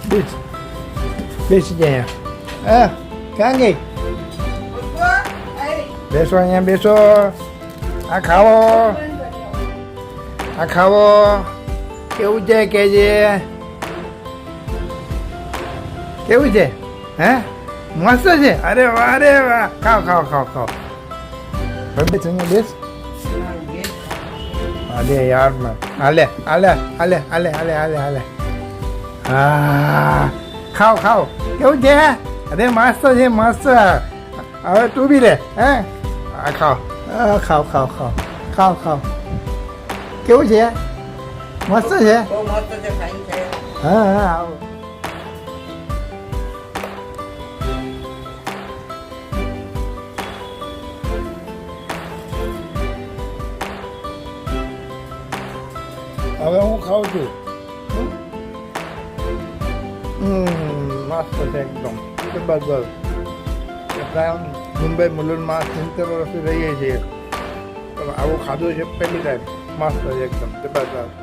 બેસ બેસી જાય હા ક્યાં ગઈ બેસો અહીંયા બેસો આ ખાવો કેવું છે કેજે કેવું છે હે મસ્ત છે અરે વાહ ખાઓ બેસ અહીંયા બેસ અરે યાર હાલે હા ખાઓ કેવું છે અરે મસ્ત છે મસ્ત હવે તું બી રે હે ખાઓ કેવું છે મસ્ત છે હા આવો હવે હું ખાઉં છું મસ્ત છે એકદમ બરાબર મુંબઈ મુલુંડમાં 70 વર્ષથી રહીએ છીએ પણ આવું ખાધું છે પહેલી ટાઈમ મસ્ત છે એકદમ જબરદસ્ત